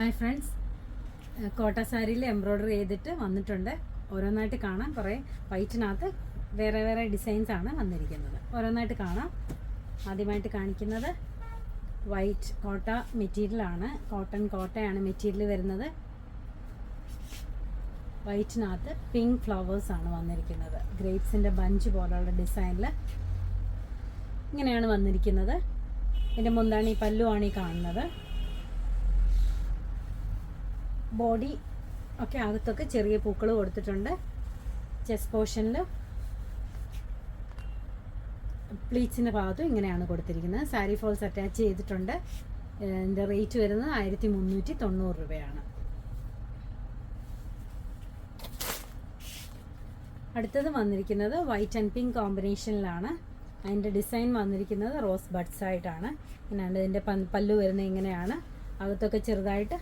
Hi friends, കോട്ട സാരിയിൽ embroidery ചെയ്തിട്ട് വന്നിട്ടുണ്ട്. ഓരോന്നായിട്ട് കാണാം. കുറേ വൈറ്റിനകത്ത് വേറെ വേറെ ഡിസൈൻസ് ആണ് വന്നിരിക്കുന്നത്. ഓരോന്നായിട്ട് കാണാം. ആദ്യമായിട്ട് കാണിക്കുന്നത് വൈറ്റ് കോട്ട മെറ്റീരിയലാണ്. കോട്ടയാണ് മെറ്റീരിയൽ വരുന്നത്. വൈറ്റിനകത്ത് പിങ്ക് ഫ്ലവേഴ്സാണ് വന്നിരിക്കുന്നത്. ഗ്രേപ്സിൻ്റെ ബഞ്ച് പോലുള്ള ഡിസൈനിൽ ഇങ്ങനെയാണ് വന്നിരിക്കുന്നത്. ഇതിൻ്റെ മുന്താണി പല്ലുവാണ് ഈ കാണുന്നത്. ബോഡി ഒക്കെ അകത്തൊക്കെ ചെറിയ പൂക്കൾ കൊടുത്തിട്ടുണ്ട്. ചെസ്റ്റ് പോർഷനിൽ പ്ലീറ്റ്സിൻ്റെ ഭാഗത്തും ഇങ്ങനെയാണ് കൊടുത്തിരിക്കുന്നത്. സാരി ഫോൾസ് അറ്റാച്ച് ചെയ്തിട്ടുണ്ട്. ഇതിൻ്റെ റേറ്റ് വരുന്നത് 1390 രൂപയാണ്. അടുത്തത് വന്നിരിക്കുന്നത് വൈറ്റ് ആൻഡ് പിങ്ക് കോമ്പിനേഷനിലാണ്. അതിൻ്റെ ഡിസൈൻ വന്നിരിക്കുന്നത് റോസ് ബഡ്സ് ആയിട്ടാണ്. ഇങ്ങനെയാണ് ഇതിൻ്റെ പല്ലു വരുന്നത്. ഇങ്ങനെയാണ് അകത്തൊക്കെ ചെറുതായിട്ട്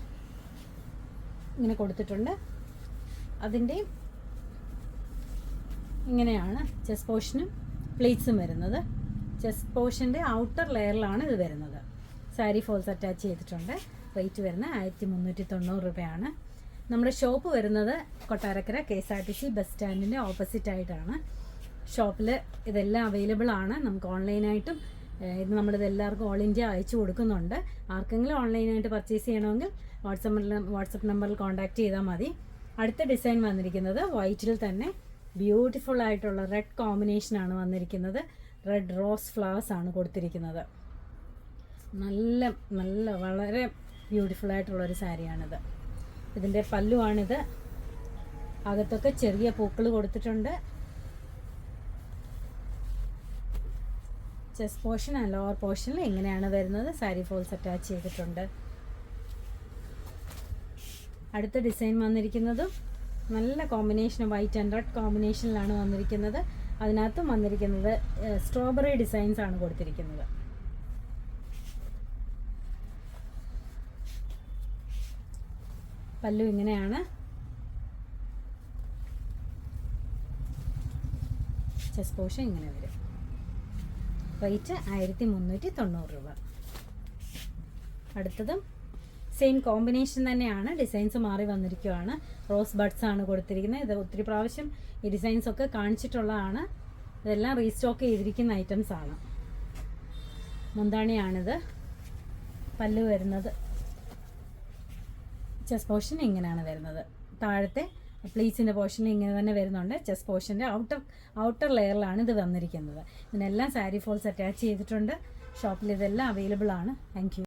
ഇങ്ങനെ കൊടുത്തിട്ടുണ്ട്. അതിൻ്റെ ഇങ്ങനെയാണ് ചെസ്റ്റ് പോർഷനും പ്ലേറ്റ്സും വരുന്നത്. ചെസ്റ്റ് പോർഷൻ്റെ ഔട്ടർ ലെയറിലാണ് ഇത് വരുന്നത്. സാരി ഫോൾസ് അറ്റാച്ച് ചെയ്തിട്ടുണ്ട്. റേറ്റ് വരുന്നത് 1390 രൂപയാണ്. നമ്മുടെ ഷോപ്പ് വരുന്നത് കൊട്ടാരക്കര KSRTC ബസ് സ്റ്റാൻഡിൻ്റെ ഓപ്പോസിറ്റ് ആയിട്ടാണ്. ഷോപ്പിൽ ഇതെല്ലാം അവൈലബിൾ ആണ്. നമുക്ക് ഓൺലൈനായിട്ടും ഇത് നമ്മളിത് എല്ലാവർക്കും ഓൾ ഇന്ത്യ അയച്ചു കൊടുക്കുന്നുണ്ട്. ആർക്കെങ്കിലും ഓൺലൈനായിട്ട് പർച്ചേസ് ചെയ്യണമെങ്കിൽ വാട്സപ്പ് നമ്പറിൽ കോൺടാക്റ്റ് ചെയ്താൽ മതി. അടുത്ത ഡിസൈൻ വന്നിരിക്കുന്നത് വൈറ്റിൽ തന്നെ ബ്യൂട്ടിഫുൾ ആയിട്ടുള്ള റെഡ് കോമ്പിനേഷനാണ് വന്നിരിക്കുന്നത്. റെഡ് റോസ് ഫ്ലവേഴ്സ് ആണ് കൊടുത്തിരിക്കുന്നത്. നല്ല നല്ല വളരെ ബ്യൂട്ടിഫുൾ ആയിട്ടുള്ളൊരു സാരിയാണിത്. ഇതിൻ്റെ പല്ലുവാണിത്. അകത്തൊക്കെ ചെറിയ പൂക്കൾ കൊടുത്തിട്ടുണ്ട്. ചെസ്റ്റ് പോർഷൻ ആൻഡ് ലോവർ പോർഷനിൽ ഇങ്ങനെയാണ് വരുന്നത്. സാരി ഫോൾസ് അറ്റാച്ച് ചെയ്തിട്ടുണ്ട്. അടുത്ത ഡിസൈൻ വന്നിരിക്കുന്നതും നല്ല കോമ്പിനേഷൻ വൈറ്റ് ആൻഡ് റെഡ് കോമ്പിനേഷനിലാണ് വന്നിരിക്കുന്നത്. അതിനകത്തും വന്നിരിക്കുന്നത് സ്ട്രോബെറി ഡിസൈൻസ് ആണ് കൊടുത്തിരിക്കുന്നത്. പല്ലു ഇങ്ങനെയാണ്. ചെസ്റ്റ് പോർഷൻ ഇങ്ങനെ വരും. റേറ്റ് 1390 രൂപ. അടുത്തതും സെയിം കോമ്പിനേഷൻ തന്നെയാണ്. ഡിസൈൻസ് മാറി വന്നിരിക്കുകയാണ്. റോസ് ബഡ്സ് ആണ് കൊടുത്തിരിക്കുന്നത്. ഇത് ഒത്തിരി പ്രാവശ്യം ഈ ഡിസൈൻസ് ഒക്കെ കാണിച്ചിട്ടുള്ളതാണ്. ഇതെല്ലാം റീസ്റ്റോക്ക് ചെയ്തിരിക്കുന്ന ഐറ്റംസ് ആണ്. മുന്താണിയാണിത്. പല്ലു വരുന്നത് ചെസ്റ്റ് പോർഷൻ ഇങ്ങനെയാണ് വരുന്നത്. താഴത്തെ പ്ലീറ്റ്സിൻ്റെ പോർഷനിൽ ഇങ്ങനെ തന്നെ വരുന്നുണ്ട്. ചെസ്റ്റ് പോർഷൻ്റെ ഔട്ടർ ലെയറിലാണ് ഇത് വന്നിരിക്കുന്നത്. ഇതിനെല്ലാം സാരി ഫോൾസ് അറ്റാച്ച് ചെയ്തിട്ടുണ്ട്. ഷോപ്പിൽ ഇതെല്ലാം അവൈലബിൾ ആണ്. Thank you.